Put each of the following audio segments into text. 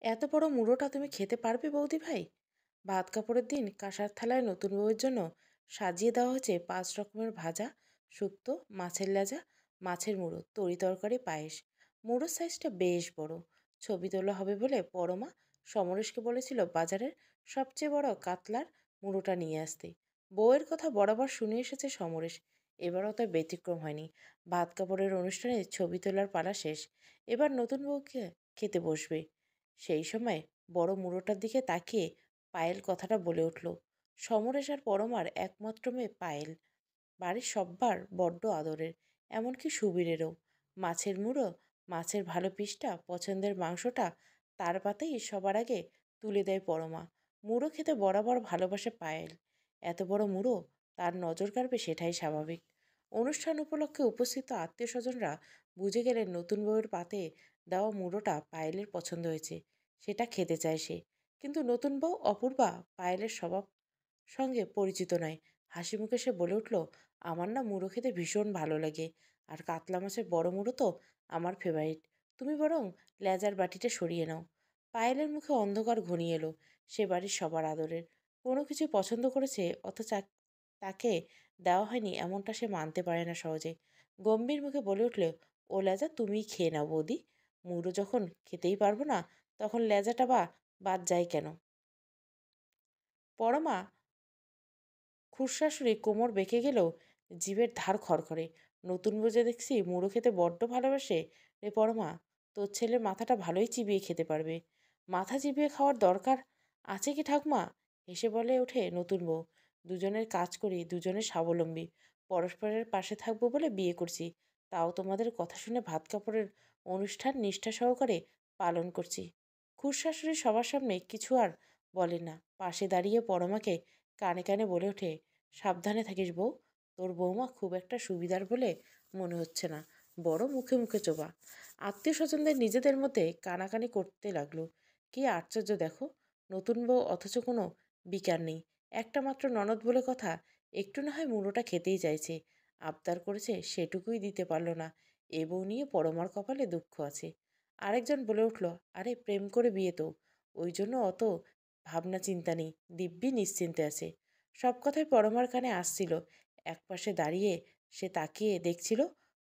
এত বড় মুড়োটা তুমি খেতে পারবে বৌদি ভাই? ভাত কাপড়ের দিন কাঁসার থালায় নতুন বউয়ের জন্য সাজিয়ে দেওয়া হয়েছে 5 রকমের ভাজা, শুক্তো, মাছের লেজা, মাছের মুড়ো, তরি তরকারি, পায়েস। মুড়োর সাইজটা বেশ বড়। ছবি তোলা হবে বলে পরমা সমরেশকে বলেছিল বাজারের সবচেয়ে বড় কাতলার মুড়োটা নিয়ে আসতে। বউয়ের কথা বরাবর শুনে এসেছে সমরেশ। এবারও তার ব্যতিক্রম হয়নি। ভাত কাপড়ের অনুষ্ঠানে ছবি তোলার পালা শেষ। এবার নতুন বউকে খেতে বসবে। সেই সময় বড় মুড়োটার দিকে তাকিয়ে পায়েল কথাটা বলে উঠল। সমরেশ আর পরমার একমাত্র মেয়ে পায়েল। বাড়ির সব্বার বড্ড আদরের, এমনকি সুবীরেরও। মাছের মুড়ো, মাছের ভালো পিসটা, পছন্দের মাংসটা তার পাতেই সবার আগে তুলে দেয় পরমা। মুড়ো খেতে বরাবর ভালোবাসে পায়েল। এত বড় মুড়ো তার নজর কাড়বে সেটাই স্বাভাবিক। অনুষ্ঠান উপলক্ষে উপস্থিত আত্মীয় স্বজনরা বুঝে গেলেন নতুন বউয়ের পাতে দেওয়া মুড়োটা পায়েলের পছন্দ হয়েছে। সেটা খেতে চায় সে। কিন্তু নতুন বউ অপূর্বা পায়েলের স্বভাব সঙ্গে পরিচিত নয়। হাসি মুখে সে বলে উঠল, আমার না মুড়ো খেতে ভীষণ ভালো লাগে। আর কাতলা মাছের বড় মুড়ো তো আমার ফেভারিট। তুমি বরং লেজার বাটিটা সরিয়ে নাও। পায়েলের মুখে অন্ধকার ঘনিয়ে এলো। সে বাড়ির সবার আদরের। কোনো কিছু পছন্দ করেছে অথচ তাকে দেওয়া হয়নি এমনটা সে মানতে পারে না সহজে। গম্ভীর মুখে বলে উঠল, ও লেজা তুমিই খেয়ে নাও বৌদি। মুড়ো যখন খেতেই পারবো না, তখন লেজাটা বাদ যায় কেন? পরমা খুড়শাশুড়ি কোমর বেঁকে গেলেও জিভের ধার খড়খড়ে। নতুন বুঝে দেখছি মুড়ো খেতে বড্ড ভালোবাসে রে পরমা। তোর ছেলের মাথাটা ভালোই চিবিয়ে খেতে পারবে। মাথা চিবিয়ে খাওয়ার দরকার আছে কি ঠাকুমা? হেসে বলে ওঠে নতুন বউ। দুজনের কাজ করি, দুজনের স্বাবলম্বী। পরস্পরের পাশে থাকবো বলে বিয়ে করছি। তাও তোমাদের কথা শুনে ভাত কাপড়ের অনুষ্ঠান নিষ্ঠা সহকারে পালন করছি। খুড়শাশুড়ি সবার সামনে কিছু আর বলে না। পাশে দাঁড়িয়ে পরমাকে কানে কানে বলে ওঠে, সাবধানে থাকিস বউ। তোর বৌমা খুব একটা সুবিধার বলে মনে হচ্ছে না। বড় মুখে মুখে চোবা। আত্মীয় স্বজনদের নিজেদের মধ্যে কানাকানি করতে লাগলো। কি আশ্চর্য দেখো, নতুন বউ অথচ কোনো বিকার নেই। একটা মাত্র ননদ বলে কথা, একটু না হয় মুড়োটা খেতেই চাইছে। আবদার করেছে সেটুকুই দিতে পারলো না। এ বউ নিয়ে পরমার কপালে দুঃখ আছে। আরেকজন বলে উঠল, আরে প্রেম করে বিয়ে তো, ওই জন্য অত ভাবনা চিন্তা নেই, দিব্যি নিশ্চিন্তে আছে। সব কথাই পরমার কানে আসছিল। একপাশে দাঁড়িয়ে সে তাকিয়ে দেখছিল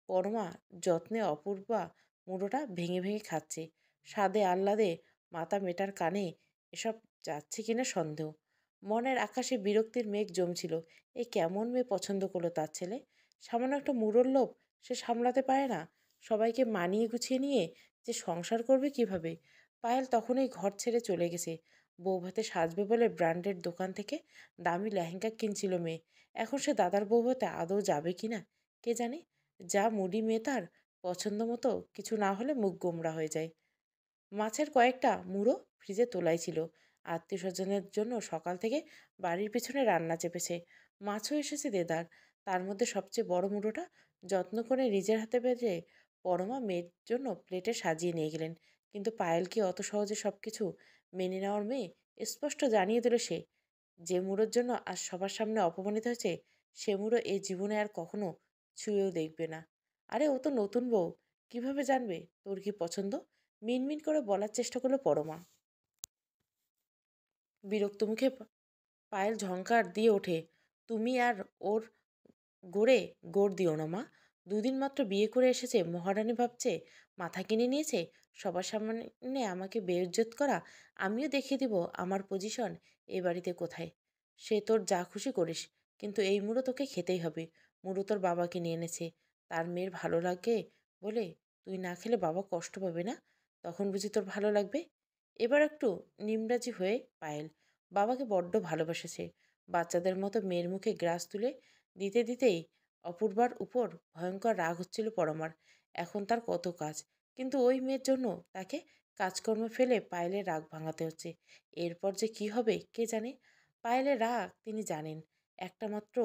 পরমা যত্নে অপূর্বা মুড়োটা ভেঙে ভেঙে খাচ্ছে। স্বাদে আহ্লাদে মাথা মেটার কানে এসব যাচ্ছে কিনা সন্দেহ। মনের আকাশে বিরক্তির মেঘ জমছিল। এ কেমন মেয়ে পছন্দ করলো তার ছেলে? সামান্য একটা মুড়োর লোভ সে সামলাতে পারে না। সবাইকে মানিয়ে গুছিয়ে নিয়ে যে সংসার করবে কিভাবে? পায়েল তখনই ঘর ছেড়ে চলে গেছে। বৌভাতে সাজবে বলে ব্র্যান্ডেড দোকান থেকে দামি লেহেঙ্গা কিনছিল মেয়ে। এখন সে দাদার বৌভাতে আদৌ যাবে কিনা কে জানে। যা মুডি মেয়ে তার, পছন্দ মতো কিছু না হলে মুখ গোমড়া হয়ে যায়। মাছের কয়েকটা মুড়ো ফ্রিজে তোলাই ছিল। আত্মীয় স্বজনের জন্য সকাল থেকে বাড়ির পিছনে রান্না চেপেছে। মাছও এসেছে দেদার। তার মধ্যে সবচেয়ে বড় মুড়োটা যত্ন করে নিজের হাতে বেজে পরমা মেয়ের জন্য প্লেটে সাজিয়ে নিয়ে গেলেন। কিন্তু পায়েল কি অত সহজে সব কিছু মেনে নেওয়ার মেয়ে? স্পষ্ট জানিয়ে দিল সে, যে মুড়োর জন্য আজ সবার সামনে অপমানিত হয়েছে, সে মুড়ো এই জীবনে আর কখনো ছুঁয়েও দেখবে না। আরে ও তো নতুন বউ, কিভাবে জানবে তোর কি পছন্দ? মিনমিন করে বলার চেষ্টা করলো পরমা। বিরক্ত মুখে পায়েল ঝংকার দিয়ে ওঠে, তুমি আর ওর গোড়ে গোড় দিও না মা। দুদিন মাত্র বিয়ে করে এসেছে, মহারানী ভাবছে মাথা কিনে নিয়েছে। সবার সামনে আমাকে বেইজ্জত করা। আমিও দেখিয়ে দিব আমার পজিশন এ বাড়িতে কোথায়। সে তোর যা খুশি করিস, কিন্তু এই মুড়ো তোকে খেতেই হবে। মুড়ো তোর বাবা কিনে এনেছে, তার মেয়ের ভালো লাগে বলে। তুই না খেলে বাবা কষ্ট পাবে না? তখন বুঝি তোর ভালো লাগবে? এবার একটু নিমরাজি হয়ে পায়েল বাবাকে বড্ড ভালোবাসেছে। বাচ্চাদের মতো মেয়ের মুখে গ্রাস তুলে দিতে দিতেই অপূর্বার উপর ভয়ঙ্কর রাগ হচ্ছিল পরমার। এখন তার কত কাজ, কিন্তু ওই মেয়ের জন্য তাকে কাজকর্ম ফেলে পায়েলের রাগ ভাঙাতে হচ্ছে। এরপর যে কি হবে কে জানে। পায়েলের রাগ তিনি জানেন। একটা মাত্র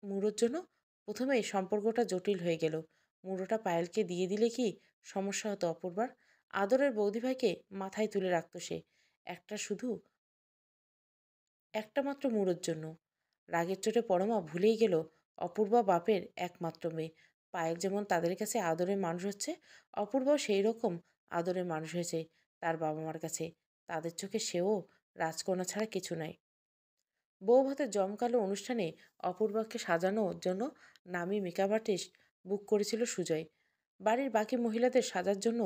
মুড়োর জন্য প্রথমেই সম্পর্কটা জটিল হয়ে গেল। মুড়োটা পায়েলকে দিয়ে দিলে কি সমস্যা হতো অপূর্বার? আদরের বৌদিভাইকে মাথায় তুলে রাখতো সে, একটা শুধু একটা মাত্র মুড়োর জন্য। রাগের চোটে পরমা ভুলেই গেল অপূর্বা বাপের একমাত্র মেয়ে। পায়েল যেমন তাদের কাছে আদরের মানুষ হচ্ছে, অপূর্বাও সেই রকম আদরের মানুষ হয়েছে। তার বাবা মার কাছে। তাদের চোখে সেও রাজকন্যা ছাড়া কিছু নয়। বউভাতের জমকালো অনুষ্ঠানে অপূর্বাকে সাজানোর জন্য নামী মেকআপ আর্টিস্ট বুক করেছিল সুজয়। বাড়ির বাকি মহিলাদের সাজার জন্য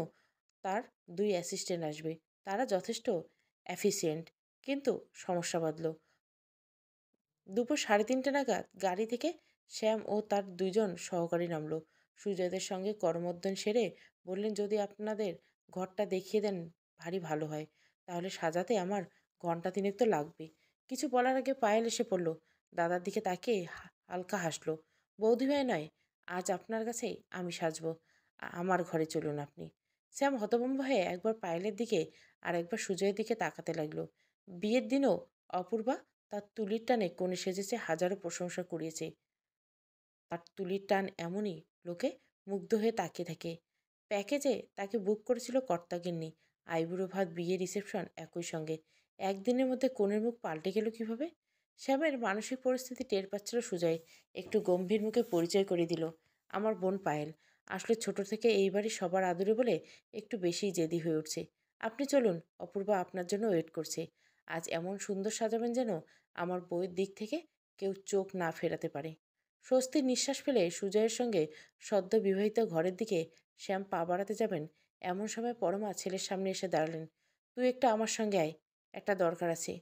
তার 2 অ্যাসিস্ট্যান্ট আসবে। তারা যথেষ্ট এফিসিয়েন্ট। কিন্তু সমস্যা বাঁধল। দুপুর 3:30 নাগাদ গাড়ি থেকে শ্যাম ও তার 2জন সহকারী নামল। সুজয়দের সঙ্গে করমর্দন সেরে বললেন, যদি আপনাদের ঘরটা দেখিয়ে দেন ভারী ভালো হয়। তাহলে সাজাতে আমার ঘন্টা তিনেক তো লাগবে। কিছু বলার আগে পায়েল এসে পড়ল। দাদার দিকে তাকিয়ে হালকা হাসলো। বৌদিভাই নয়, আজ আপনার কাছেই আমি সাজবো। আমার ঘরে চলুন আপনি। শ্যাম হতভম্ব হয়ে একবার পায়েলের দিকে আর একবার সুজয়ের দিকে তাকাতে লাগলো। বিয়ের দিনও অপূর্বা তার তুলির টানে কনে সেজেছে, হাজারো প্রশংসা কুড়িয়েছে। তার তুলির টান এমনই, লোকে মুগ্ধ হয়ে তাকিয়ে থাকে। প্যাকেজে তাকে বুক করেছিল কর্তাগিন্নি। আইবুড়ো ভাত, বিয়ে, রিসেপশন একই সঙ্গে। একদিনের মধ্যে কনের মুখ পাল্টে গেল কিভাবে? শ্যামের মানসিক পরিস্থিতি টের পাচ্ছিল সুজয়। একটু গম্ভীর মুখে পরিচয় করে দিল, আমার বোন পায়েল। আসলে ছোট থেকে এই বাড়ি সবার আদরে বলে একটু বেশিই জেদি হয়ে উঠছে। আপনি চলুন, অপূর্বা আপনার জন্য ওয়েট করছে। আজ এমন সুন্দর সাজাবেন যেন আমার বউয়ের দিক থেকে কেউ চোখ না ফেরাতে পারে। স্বস্তির নিঃশ্বাস ফেলে সুজয়ের সঙ্গে সদ্য বিবাহিত ঘরের দিকে শ্যাম পা বাড়াতে যাবেন, এমন সময় পরমা ছেলের সামনে এসে দাঁড়ালেন। তুই একটু আমার সঙ্গে আয়, একটা দরকার আছে।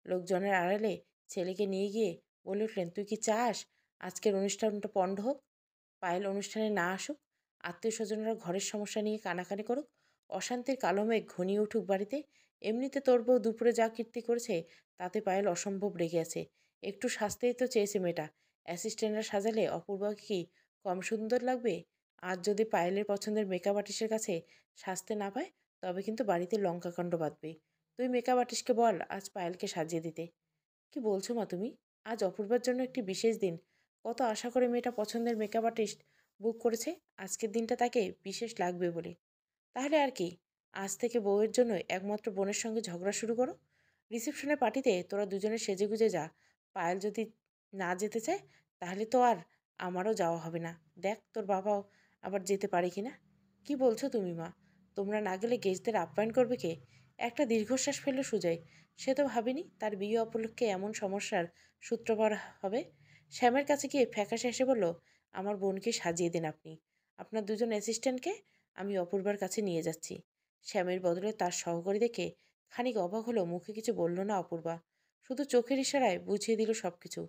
লোকজনের আড়ালে ছেলেকে নিয়ে গিয়ে বলে উঠলেন, তুই কি চাস আজকের অনুষ্ঠানটা পণ্ড হোক? পায়েল অনুষ্ঠানে না আসুক? আত্মীয় স্বজনরা ঘরের সমস্যা নিয়ে কানাকানি করুক? অশান্তির কালো মেঘ ঘনিয়ে উঠুক বাড়িতে? এমনিতে তোর বউ দুপুরে যা কীর্তি করেছে তাতে পায়েল অসম্ভব রেগে আছে। একটু সাজতেই তো চেয়েছে মেয়েটা। অ্যাসিস্ট্যান্টরা সাজালে অপূর্বাকে কি কম সুন্দর লাগবে? আজ যদি পায়েলের পছন্দের মেকআপ আর্টিস্টের কাছে সাজতে না পায়, তবে কিন্তু বাড়িতে লঙ্কাকাণ্ড বাঁধবে। তুই মেকআপ আর্টিস্টকে বল আজ পায়েলকে সাজিয়ে দিতে। কি বলছো মা তুমি? আজ অপূর্বার জন্য একটি বিশেষ দিন। কত আশা করে মেয়েটা পছন্দের মেকআপ আর্টিস্ট বুক করেছে, আজকের দিনটা তাকে বিশেষ লাগবে বলে। তাহলে আর কি, আজ থেকে বউয়ের জন্য একমাত্র বোনের সঙ্গে ঝগড়া শুরু করো। রিসেপশনের পার্টিতে তোরা দুজনে সেজেগুজে যা। পায়েল যদি না যেতে চায়, তাহলে তো আর আমারও যাওয়া হবে না। দেখ তোর বাবাও আবার যেতে পারে কিনা। কি বলছো তুমি মা? তোমরা না গেলে গেস্টদের আপ্যায়ন করবে কে? একটা দীর্ঘশ্বাস ফেলল সুজয়। সে তো ভাবেনি তার বিয়ে উপলক্ষে এমন সমস্যার সূত্রপাত হবে। শ্যামের কাছে গিয়ে ফ্যাকাশে এসে বলল, আমার বোনকে সাজিয়ে দিন আপনি। আপনার 2জন অ্যাসিস্ট্যান্টকে আমি অপূর্বার কাছে নিয়ে যাচ্ছি। শ্যামের বদলে তার সহকারী দেখে খানিক অবাক হলো, মুখে কিছু বলল না অপূর্বা। শুধু চোখের ইশারায় বুঝিয়ে দিল সব কিছু।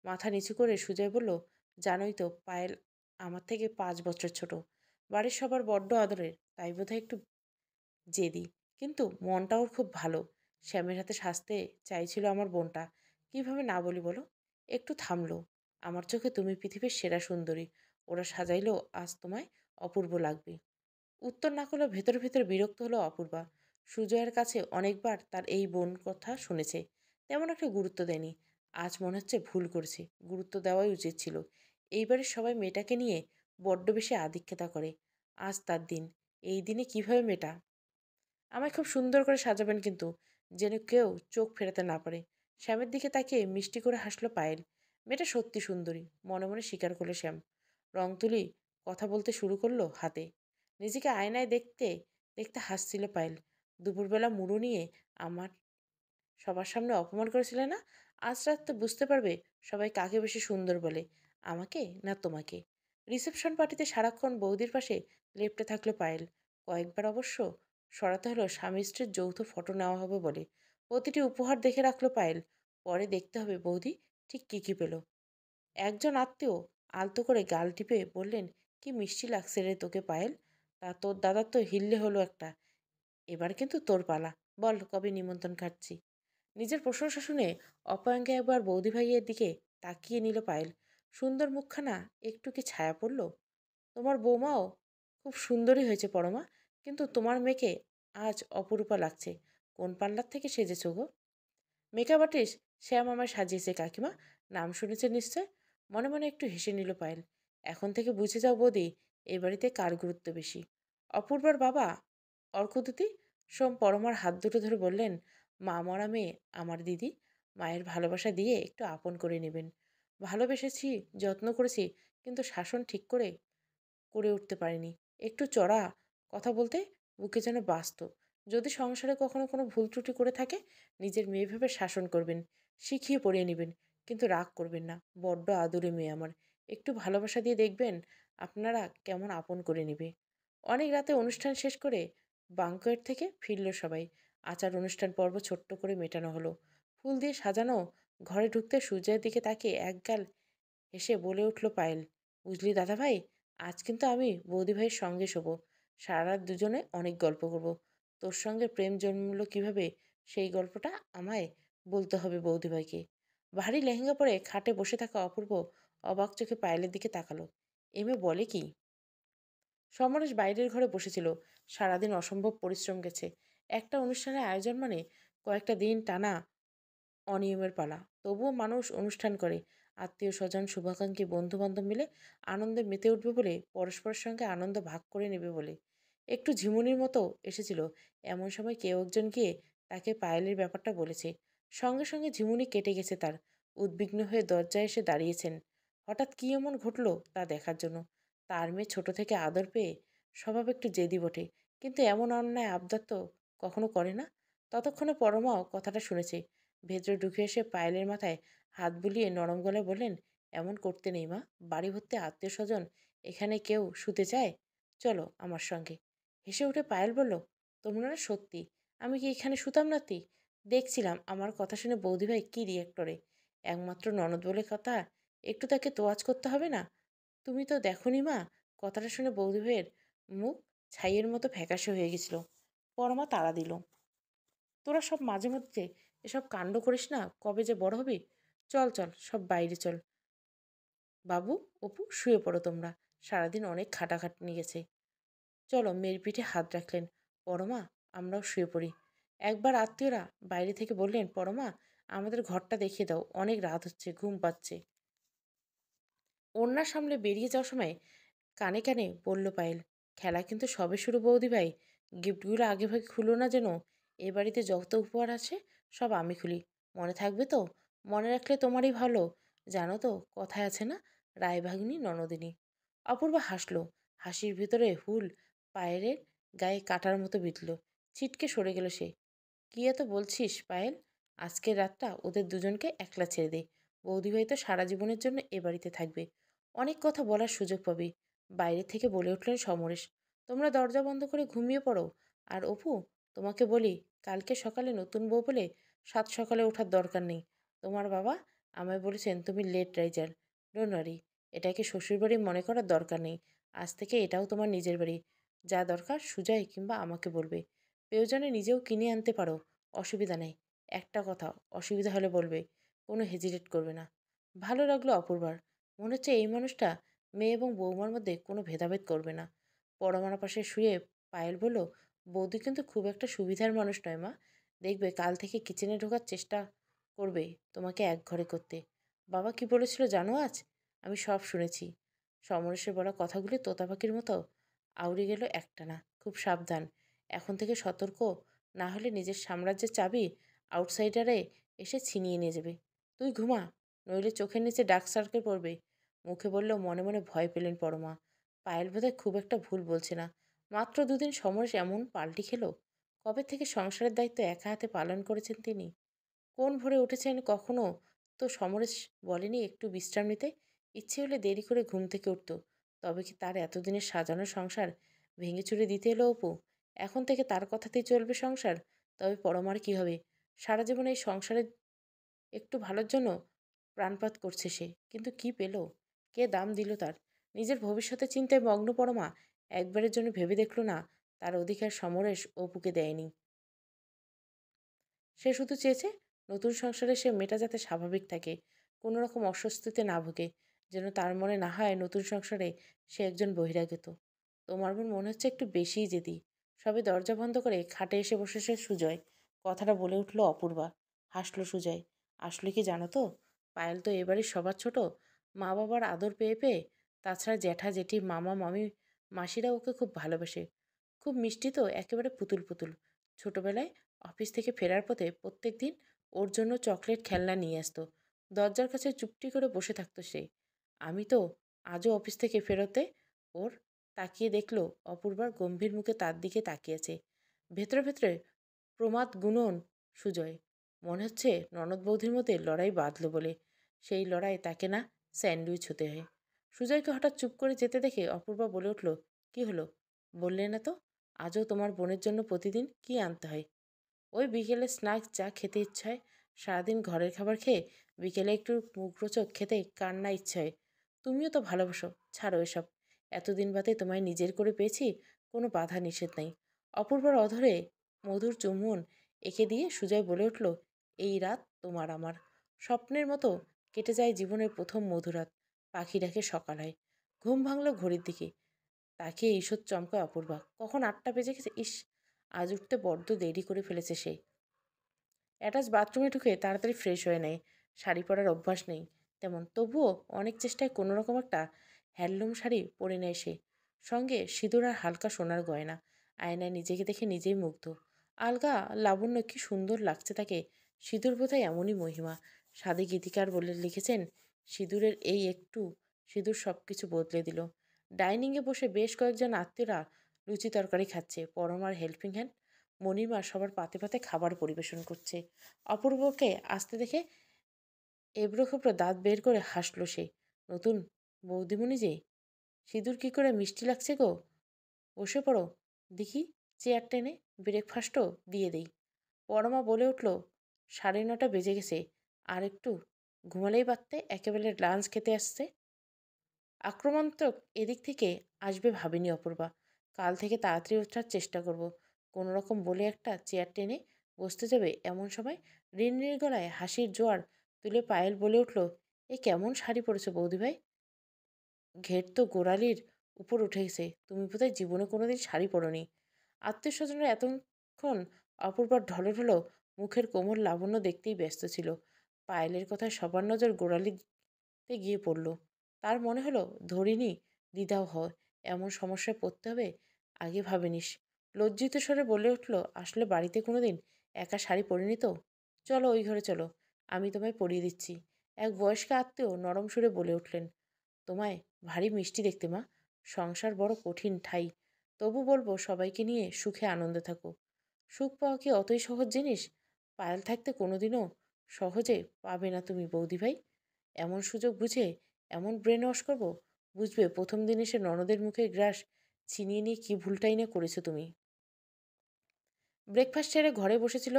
মাথা নিচু করে সুজয় বলল, জানোই তো পায়েল আমার থেকে 5 বছর ছোট। বাড়ির সবার বড্ড আদরের, তাই বোধহয় একটু জেদি। কিন্তু মনটা ওর খুব ভালো। শ্যামের হাতে সাজতে চাইছিল আমার বোনটা। কিভাবে না বলি বলো? একটু থামলো। আমার চোখে তুমি পৃথিবীর সেরা সুন্দরী। ওরা সাজাইলেও আজ তোমায় অপূর্ব লাগবে। উত্তর না করলেও ভেতরে ভেতরে বিরক্ত হলো অপূর্বা। সুজয়ের কাছে অনেকবার তার এই বোন কথা শুনেছে, তেমন একটা গুরুত্ব দেয়নি। আজ মনে হচ্ছে ভুল করেছে, গুরুত্ব দেওয়াই উচিত ছিল। এইবারের সবাই মেয়েটাকে নিয়ে বড্ড বেশি আধিক্যতা করে। আজ তার দিন। এই দিনে কিভাবে মেয়েটা আমায় খুব সুন্দর করে সাজাবেন কিন্তু, যেন কেউ চোখ ফেরাতে না পারে। শ্যামের দিকে তাকিয়ে মিষ্টি করে হাসলো পায়েল। মেয়েটা সত্যি সুন্দরী, মনে মনে স্বীকার করলো শ্যাম। রং তুলি কথা বলতে শুরু করলো হাতে। নিজেকে আয়নায় দেখতে দেখতে হাসছিল পায়েল। দুপুরবেলা মুড়ো নিয়ে আমার সবার সামনে অপমান করেছিলে না? আজ রাতে বুঝতে পারবে সবাই কাকে বেশি সুন্দর বলে, আমাকে না তোমাকে। রিসেপশন পার্টিতে সারাক্ষণ বৌদির পাশে লেপ্টে থাকলো পায়েল। কয়েকবার অবশ্য সরাতে হলো স্বামী স্ত্রীর যৌথ ফটো নেওয়া হবে বলে। প্রতিটি উপহার দেখে রাখলো পায়েল, পরে দেখতে হবে বৌদি ঠিক কী কী পেল। একজন আত্মীয় আলতো করে গাল টিপে বললেন, কি মিষ্টি লাগছে রে তোকে পায়েল। তা তোর দাদার তো হিল্লে হলো একটা। এবার কিন্তু তোর পালা। বল কবে নিমন্ত্রণ খাচ্ছি। নিজের প্রশংসা শুনে অপয়াঙ্গে একবার বৌদি ভাইয়ের দিকে তাকিয়ে নিল পায়েল। সুন্দর মুখখানা একটু কি ছায়া পড়ল? তোমার বৌমাও খুব সুন্দরী হয়েছে পরমা, কিন্তু তোমার মেয়েকে আজ অপরূপা লাগছে। কোন পার্লার থেকে সেজেছ গো? মেকআপ আর্টিস্ট শ্যাম আমায় সাজিয়েছে কাকিমা। নাম শুনেছে নিশ্চয়? মনে মনে একটু হেসে নিল পায়েল। এখন থেকে বুঝে যাও বৌদি, এই বাড়িতে কার গুরুত্ব বেশি। অপূর্বার বাবা অর্কদ্যুতি সোম পরমার হাত দুটো ধরে বললেন, মা মরা মেয়ে আমার দিদি, মায়ের ভালোবাসা দিয়ে একটু আপন করে নেবেন। ভালোবেসেছি, যত্ন করেছি, কিন্তু শাসন ঠিক করে করে উঠতে পারিনি। একটু চড়া কথা বলতে বুকে যেন বাজত। যদি সংসারে কখনো কোনো ভুল ত্রুটি করে থাকে নিজের মেয়ে ভেবে শাসন করবেন, শিখিয়ে পড়িয়ে নেবেন, কিন্তু রাগ করবেন না। বড্ড আদুরে মেয়ে আমার, একটু ভালোবাসা দিয়ে দেখবেন আপনারা কেমন আপন করে নেবে। অনেক রাতে অনুষ্ঠান শেষ করে বাঙ্কোয়েট থেকে ফিরল সবাই। আচার অনুষ্ঠান পর্ব ছোট্ট করে মেটানো হলো। ফুল দিয়ে সাজানো ঘরে ঢুকতে সূর্যের দিকে তাকিয়ে একগাল হেসে বলে উঠল পায়েল, বুঝলি দাদাভাই, আজ কিন্তু আমি বৌদিভাইয়ের সঙ্গে শোবো। সারা রাত দুজনে অনেক গল্প করব। তোর সঙ্গে প্রেম জন্মলো কিভাবে সেই গল্পটা আমায় বলতে হবে বৌদিভাইকে। ভারী লেহেঙ্গা পরে খাটে বসে থাকা অপূর্ব অবাক চোখে পায়েলের দিকে তাকালো। এমে বলে কি? সমরেশ বাইরের ঘরে বসেছিল। সারাদিন অসম্ভব পরিশ্রম গেছে। একটা অনুষ্ঠানের আয়োজন মানে কয়েকটা দিন টানা অনিয়মের পালা। তবুও মানুষ অনুষ্ঠান করে। আত্মীয় স্বজন, শুভাকাঙ্ক্ষী, বন্ধু বান্ধব মিলে আনন্দে মেতে উঠবে বলে, পরস্পরের সঙ্গে আনন্দ ভাগ করে নেবে বলে। একটু ঝিমুনির মতো এসেছিল। এমন সময় কেউ একজন গিয়ে তাকে পায়েলের ব্যাপারটা বলেছে। সঙ্গে সঙ্গে ঝিমুনি কেটে গেছে তার। উদ্বিগ্ন হয়ে দরজায় এসে দাঁড়িয়েছেন হঠাৎ কি এমন ঘটলো তা দেখার জন্য। তার মেয়ে ছোট থেকে আদর পেয়ে স্বভাব একটু জেদি বটে, কিন্তু এমন অন্যায় আবদার তো কখনো করে না। ততক্ষণে পরমাও কথাটা শুনেছে। ভেতরে ঢুকে এসে পায়েলের মাথায় হাত বুলিয়ে নরম গলায় বললেন, এমন করতে নেই মা, বাড়ি ভর্তি আত্মীয় স্বজন, এখানে কেউ শুতে চায়? চলো আমার সঙ্গে। হেসে উঠে পায়েল বলল, তোমরা না সত্যি, আমি কি এখানে শুতাম নাতি? দেখছিলাম আমার কথা শুনে বৌদিভাই কি রিয়েক্ট করে। একমাত্র ননদ বলে কথা, একটু তাকে তোয়াজ করতে হবে না? তুমি তো দেখোনি মা, কথাটা শুনে বৌদিভাইয়ের মুখ ছাইয়ের মতো ফ্যাকাশে হয়ে গেছিল। পরমা তাড়া দিল, তোরা সব মাঝে মধ্যে এসব কাণ্ড করিস না, কবে যে বড় হবি। চল চল সব বাইরে চল। বাবু, অপু, শুয়ে পড়ো তোমরা, সারাদিন অনেক খাটাখাটনি গেছে। চলো, মেয়ের পিঠে হাত রাখলেন। পরমা, আমরাও শুয়ে পড়ি। একবার আত্মীয়রা বাইরে থেকে বললেন, পরমা, আমাদের ঘরটা দেখিয়ে দাও, অনেক রাত হচ্ছে, ঘুম পাচ্ছে। ওড়না সামলে বেরিয়ে যাওয়ার সময় কানে কানে বলল পায়েল, খেলা কিন্তু সবে শুরু বৌদি ভাই, গিফটগুলো আগে ভাগে খুলো না যেন। এ বাড়িতে যত উপহার আছে সব আমি খুলি, মনে থাকবে তো? মনে রাখলে তোমারই ভালো। জানো তো কথায় আছে না, রায়ভাগ্নি ননদিনী। অপূর্বা হাসলো। হাসির ভিতরে হুল পায়ের গায়ে কাটার মতো বিঁধল। ছিটকে সরে গেল সে। কি এত বলছিস পায়েল? আজকের রাতটা ওদের দুজনকে একলা ছেড়ে দে। বৌদিভাই তো সারা জীবনের জন্য এ বাড়িতে থাকবে, অনেক কথা বলার সুযোগ পাবি। বাইরে থেকে বলে উঠলেন সমরেশ, তোমরা দরজা বন্ধ করে ঘুমিয়ে পড়ো। আর অপু, তোমাকে বলি, কালকে সকালে নতুন বউ বলে সাত সকালে ওঠার দরকার নেই। তোমার বাবা আমায় বলেছেন তুমি লেট রাইজার। ডোন্ট ওয়ারি, এটাকে শ্বশুরবাড়ি মনে করার দরকার নেই। আজ থেকে এটাও তোমার নিজের বাড়ি। যা দরকার সুজয় কিংবা আমাকে বলবে। প্রয়োজনে নিজেও কিনে আনতে পারো, অসুবিধা নেই। একটা কথা, অসুবিধা হলে বলবে, কোনো হেজিটেট করবে না। ভালো লাগলো অপূর্বার। মনে হচ্ছে এই মানুষটা মেয়ে এবং বৌমার মধ্যে কোনো ভেদাভেদ করবে না। পরমার পাশে শুয়ে পায়েল বলল, বৌদি কিন্তু খুব একটা সুবিধার মানুষ নয় মা। দেখবে কাল থেকে কিচেনে ঢোকার চেষ্টা করবে তোমাকে এক ঘরে করতে। বাবা কি বলেছিল জানো আজ? আমি সব শুনেছি। সমরেশের বলা কথাগুলি তোতা পাখির মতো আউড়ে গেল একটানা। খুব সাবধান, এখন থেকে সতর্ক না হলে নিজের সাম্রাজ্যের চাবি আউটসাইডারে এসে ছিনিয়ে নিয়ে যাবে। তুই ঘুমা, নইলে চোখের নিচে ডার্ক সার্কেল পড়বে। মুখে বললেও মনে মনে ভয় পেলেন পরমা। পায়েল বোধহয় খুব একটা ভুল বলছে না। মাত্র দুদিন সমরেশ এমন পাল্টি খেলো। কবে থেকে সংসারের দায়িত্ব একা হাতে পালন করেছেন তিনি? কোন ভোরে উঠেছেন কখনো তো সমরেশ বলেনি একটু বিশ্রাম নিতে? ইচ্ছে হলে দেরি করে ঘুম থেকে উঠত। তবে কি তার এতদিনের সাজানো সংসার ভেঙে চুরে দিতে এলো অপু? এখন থেকে তার কথাতেই চলবে সংসার? তবে পরমার কি হবে? সারা জীবন এই সংসারের একটু ভালোর জন্য প্রাণপাত করছে সে, কিন্তু কি পেল? কে দাম দিল তার? নিজের ভবিষ্যতের চিন্তায় মগ্ন পরমা একবারের জন্য ভেবে দেখল না তার অধিকার সমরেশ অপুকে দেয়নি। সে শুধু চেয়েছে নতুন সংসারে সে মেয়েটা যাতে স্বাভাবিক থাকে, কোনো রকম অস্বস্তিতে না ভোগে, যেন তার মনে না হয় নতুন সংসারে সে একজন বহিরাগত। তোমার বোন মনে হচ্ছে একটু বেশিই জেদি। সবে দরজা বন্ধ করে খাটে এসে বসেছে সুজয়। কথাটা বলে উঠল অপূর্বা। হাসলো সুজয়। আসলে কি জানো তো, পায়েল তো এবারই সবার ছোট। মা বাবার আদর পেয়ে পেয়ে, তাছাড়া জ্যাঠা জেঠি মামা মামি মাসিরা ওকে খুব ভালোবাসে। খুব মিষ্টি তো, একেবারে পুতুল পুতুল। ছোটবেলায় অফিস থেকে ফেরার পথে প্রত্যেক দিন ওর জন্য চকলেট খেলনা নিয়ে আসতো। দরজার কাছে চুপটি করে বসে থাকতো সে। আমি তো আজও অফিস থেকে ফেরোতে ওর তাকিয়ে দেখলো অপূর্বার গম্ভীর মুখে তার দিকে তাকিয়েছে। ভেতরে ভেতরে প্রমাদ গুণন সুজয়। মনে হচ্ছে ননদ বৌদির মধ্যে লড়াই বাঁধল বলে। সেই লড়াই তাকে না স্যান্ডউইচ হতে হয়। সুজয়কে হঠাৎ চুপ করে যেতে দেখে অপূর্বা বলে উঠল, কি হলো? বললে না তো? আজও তোমার বোনের জন্য প্রতিদিন কি আনতে হয়? ওই বিকেলে স্ন্যাক্স যা খেতে ইচ্ছা হয়। সারাদিন ঘরের খাবার খেয়ে বিকেলে একটু মুখরোচক খেতে কার না ইচ্ছা হয়? তুমিও তো ভালোবাসো। ছাড়ো এসব। এতদিন বাদে তোমায় নিজের করে পেয়েছি, কোনো বাধা নিষেধ নাই। অপূর্বার অধরে মধুর চুম্বন এঁকে দিয়ে সুজয় বলে উঠল, এই রাত তোমার আমার। স্বপ্নের মতো কেটে যায় জীবনের প্রথম মধুরাত। পাখি ডাকে সকাল হয়। ঘুম ভাঙল ঘড়ির দিকে। তাকে ঈষৎ চমকায় অপূর্বা। কখন 8টা বেজে গেছে! ইস, আজ উঠতে বড্ড দেরি করে ফেলেছে সে। অ্যাটাচ বাথরুমে ঢুকে তাড়াতাড়ি ফ্রেশ হয়ে নেয়। শাড়ি পরার অভ্যাস নেই তেমন, তবুও অনেক চেষ্টায় কোনো রকম একটা হ্যান্ডলুম শাড়ি পরে নেয় সে। সঙ্গে সিঁদুর আর হালকা সোনার গয়না। আয়নায় নিজেকে দেখে নিজেই মুগ্ধ। আলগা লাবণ্য কি সুন্দর লাগছে তাকে। সিঁদুর বোধহয় এমনই মহিমা। সাধে গীতিকার বলে লিখেছেন, সিঁদুরের এই একটু সিঁদুর সব কিছু বদলে দিল। ডাইনিংয়ে বসে বেশ কয়েকজন আত্মীয়রা লুচি তরকারি খাচ্ছে। পরমার হেল্পিং হ্যান্ড মণিমা সবার পাতে পাতে খাবার পরিবেশন করছে। অপূর্বকে আসতে দেখে এবড়ো খেবড়ো দাঁত বের করে হাসল সে। নতুন বৌদিমণি যে! সিঁদুর কি করে মিষ্টি লাগছে গো! বসে পড়ো দেখি, চেয়ার টেনে ব্রেকফাস্টও দিয়ে দেই। পরমা বলে উঠল, 9:30 বেজে গেছে, আর একটু ঘুমালেই পারতে, একেবারে লাঞ্চ খেতে আসছে। আক্রমণাত্মক এদিক থেকে আসবে ভাবিনি অপূর্বা। কাল থেকে তাড়াতাড়ি ওঠার চেষ্টা করব। কোনো রকম বলে একটা চেয়ার টেনে বসতে যাবে এমন সময় রিনরির গলায় হাসির জোয়ার তুলে পায়েল বলে উঠল, এ কেমন শাড়ি পরেছো বৌদিভাই! ঘের তো গোড়ালির উপর উঠে গেছে। তুমি বোধহয় জীবনে কোনোদিন শাড়ি পরোনি। আত্মীয় স্বজনরা এতক্ষণ অপূর্বার ঢলো ঢলো মুখের কোমল লাবণ্য দেখতেই ব্যস্ত ছিল। পায়েলের কথায় সবার নজর গোড়ালিতে গিয়ে পড়ল। তার মনে হলো, ধরিনি, দ্বিধাও হয়, এমন সমস্যায় পড়তে হবে, আগে ভাবিনিস। লজ্জিত স্বরে বলে উঠল, আসলে বাড়িতে কোনোদিন একা শাড়ি পরিনি তো। চলো ওই ঘরে চলো, আমি তোমায় পরিয়ে দিচ্ছি। এক বয়স্ক আত্মীয় নরম সুরে বলে উঠলেন, তোমায় ভারী মিষ্টি দেখতে মা। সংসার বড় কঠিন ঠাই। তবু বলবো সবাইকে নিয়ে সুখে আনন্দে থাকো। সুখ পাওয়া কি অতই সহজ জিনিস? পায়েল থাকতে কোনোদিনও সহজে পাবে না তুমি বৌদিভাই। এমন সুযোগ বুঝে এমন ব্রেন ওয়াশ করবো, বুঝবে প্রথম দিন এসে ননদের মুখে গ্রাস ছিনিয়ে নিয়ে কি ভুলটাই না করেছো তুমি। ব্রেকফাস্ট ছেড়ে ঘরে বসেছিল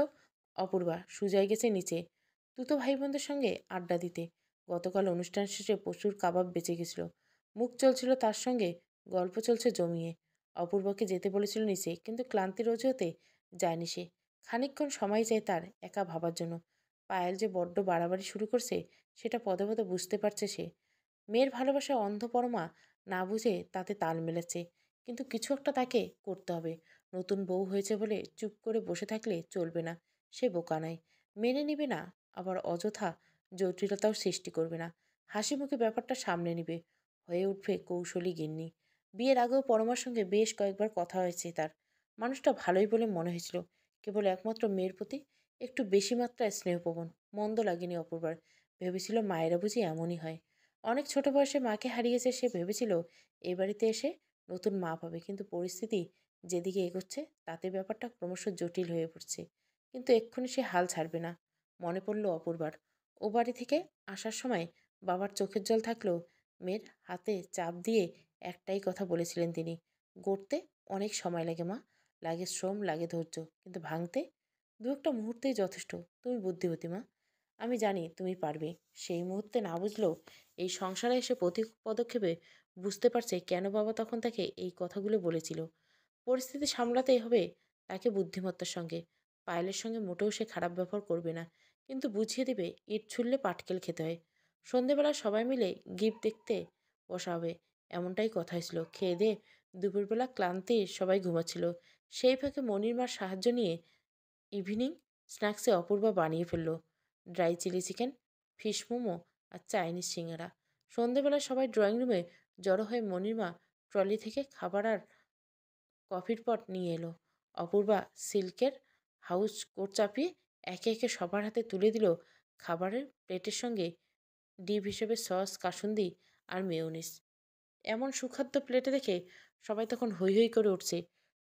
অপূর্বা। সুজয় গেছে নিচে তুতো ভাই বোনদের সঙ্গে আড্ডা দিতে। গতকাল অনুষ্ঠান শেষে প্রচুর কাবাব বেঁচে গেছিল। মুখ চলছিল তার সঙ্গে, গল্প চলছে জমিয়ে। অপূর্বকে যেতে বলেছিল নিচে, কিন্তু ক্লান্তির অজুহাতে যায়নি সে। খানিকক্ষণ সময় চায় তার একা ভাবার জন্য। পায়েল যে বড্ড বাড়াবাড়ি শুরু করছে সেটা পদে পদে বুঝতে পারছে সে। মেয়ের ভালোবাসা অন্ধপরমা না বুঝে তাতে তাল মেলাচ্ছে। কিন্তু কিছু একটা তাকে করতে হবে। নতুন বউ হয়েছে বলে চুপ করে বসে থাকলে চলবে না। সে বোকা নয়, মেনে নিবে না, আবার অযথা জটিলতাও সৃষ্টি করবে না। হাসি মুখে ব্যাপারটা সামনে নিবে, হয়ে উঠবে কৌশলী গিন্নি। বিয়ের আগেও পরমার সঙ্গে বেশ কয়েকবার কথা হয়েছে তার। মানুষটা ভালোই বলে মনে হয়েছিল। কেবল একমাত্র মেয়ের প্রতি একটু বেশি মাত্রায় স্নেহপ্রবণ। মন্দ লাগেনি অপূর্বার। ভেবেছিল মায়েরা বুঝি এমনই হয়। অনেক ছোট বয়সে মাকে হারিয়েছে সে। ভেবেছিল এই বাড়িতে এসে নতুন মা পাবে, কিন্তু পরিস্থিতি যেদিকে এগোচ্ছে তাতে ব্যাপারটা ক্রমশ জটিল হয়ে পড়ছে। কিন্তু এক্ষুনি সে হাল ছাড়বে না। মনে পড়ল অপূর্বার। ও বাড়ি থেকে আসার সময় বাবার চোখের জল থাকলেও মেয়ের হাতে চাপ দিয়ে একটাই কথা বলেছিলেন তিনি, গড়তে অনেক সময় লাগে মা, লাগে শ্রম, লাগে ধৈর্য, কিন্তু ভাঙতে দু একটা মুহূর্তেই যথেষ্ট। তুমি বুদ্ধিবতী মা, আমি জানি তুমি পারবে। সেই মুহূর্তে না বুঝলেও এই সংসারে এসে প্রতি পদক্ষেপে বুঝতে পারছে কেন বাবা তখন তাকে এই কথাগুলো বলেছিল। পরিস্থিতি সামলাতেই হবে তাকে বুদ্ধিমত্তার সঙ্গে। পায়েলের সঙ্গে মোটেও সে খারাপ ব্যবহার করবে না, কিন্তু বুঝিয়ে দেবে ইট ছুললে পাটকেল খেতে হয়। সন্ধেবেলা সবাই মিলে গিফট দেখতে বসা হবে, এমনটাই কথা হয়েছিল। খেয়ে দিয়ে দুপুরবেলা ক্লান্তি সবাই ঘুমাচ্ছিল। সেই ফাঁকে মনির মার সাহায্য নিয়ে ইভিনিং স্ন্যাক্সে অপূর্বা বানিয়ে ফেলল dry chilli chicken, fish momo আর চাইনিজ সিঙ্গারা। সন্ধেবেলা সবাই ড্রয়িং রুমে জড়ো হয়ে মনির মা ট্রলি থেকে খাবার আর কফির পট নিয়ে এলো। অপূর্বা সিল্কের হাউস কোট চাপিয়ে একে একে সবার হাতে তুলে দিল খাবারের প্লেটের সঙ্গে ডিপ হিসেবে সস, কাসুন্দি আর মেয়োনিজ। এমন সুখাদ্য প্লেটে দেখে সবাই তখন হৈ হৈ করে উঠছে।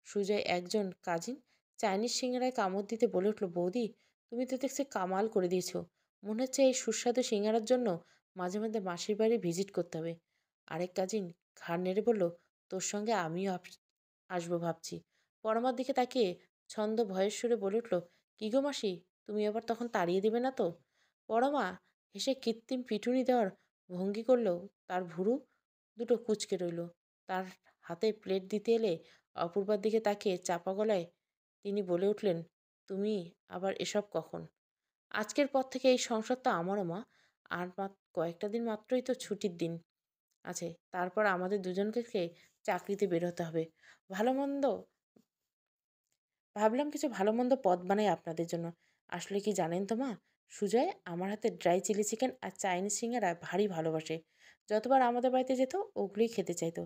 সুজয় একজন কাজিন চাইনিজ সিঙ্গারায় কামড় দিতে বলে উঠল, বৌদি তুমি তো দেখছি কামাল করে দিয়েছো। মনে হচ্ছে এই সুস্বাদু সিঙ্গারার জন্য মাঝে মাঝে মাসির বাড়ি ভিজিট করতে হবে। আরেক কাজিন ঘাড় নেড়ে বলল, তোর সঙ্গে আমিও আসবো ভাবছি। পরমার দিকে তাকিয়ে ছন্দ ভয়ের সুরে বলে উঠল, কি গো মাসি, তুমি আবার তখন তাড়িয়ে দেবে না তো? পরমা হেসে কৃত্রিম পিটুনি দেওয়ার ভঙ্গি করলেও তার ভুরু দুটো কুঁচকে রইল। তার হাতে প্লেট দিতে এলে অপূর্বার দিকে তাকিয়ে চাপা গলায় তিনি বলে উঠলেন, তুমি আবার এসব কখন? আজকের পর থেকে এই সংসারটা আমারও মা। আর কয়েকটা দিন মাত্রই তো ছুটির দিন আছে, তারপর আমাদের দুজনকে চাকরিতে বের হতে হবে। ভালো মন্দ ভাবলাম কিছু ভালো মন্দ পদ বানাই আপনাদের জন্য। আসলে কি জানেন তো মা, সুজয় আমার হাতে ড্রাই চিলি চিকেন আর চাইনিজ সিঙ্গারা ভারী ভালোবাসে। যতবার আমাদের বাড়িতে যেত ওগুলোই খেতে চাইতো।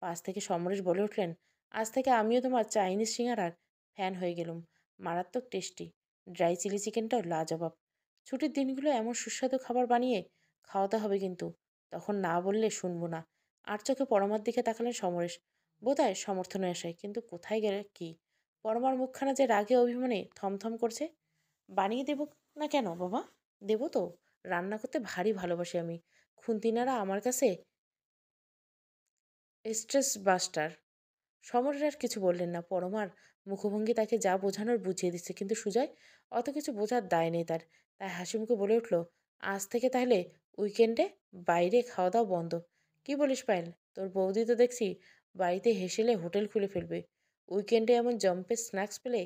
পাশ থেকে সমরেশ বলে উঠলেন, আজ থেকে আমিও তোমার চাইনিজ সিঙ্গারার ফ্যান হয়ে গেলুম। মারাত্মক টেস্টি, ড্রাই চিলি চিকেনটাও লাজবাব। ছুটির দিনগুলো এমন সুস্বাদু খাবার বানিয়ে খাওয়াতে হবে কিন্তু। তখন না বললে শুনবো না। আর চোখে পরমার দিকে তাকালেন সমরেশ, বোধহয় সমর্থনে আসায়, কিন্তু কোথায় গেলে কি। পরমার মুখখানা যে রাগে অভিমানে থমথম করছে। বানিয়ে দেব না কেন বাবা, দেবো তো। রান্না করতে ভারী ভালোবাসি আমি। খুন্তিনারা আমার কাছে স্ট্রেস বাস্টার। সমরের আর কিছু বললেন না। পরমার মুখভঙ্গি তাকে যা বোঝানোর বুঝিয়ে দিচ্ছে, কিন্তু সুজয় অত কিছু বোঝার দায় নেই তার। তাই হাসি মুখে বলে উঠল, আজ থেকে তাহলে উইকেন্ডে বাইরে খাওয়া দাওয়া বন্ধ। কি বলিস পায়েল, তোর বৌদি তো দেখছি বাড়িতে হেসেলে হোটেল খুলে ফেলবে। উইকেন্ডে এমন জম্পের স্ন্যাক্স পেলে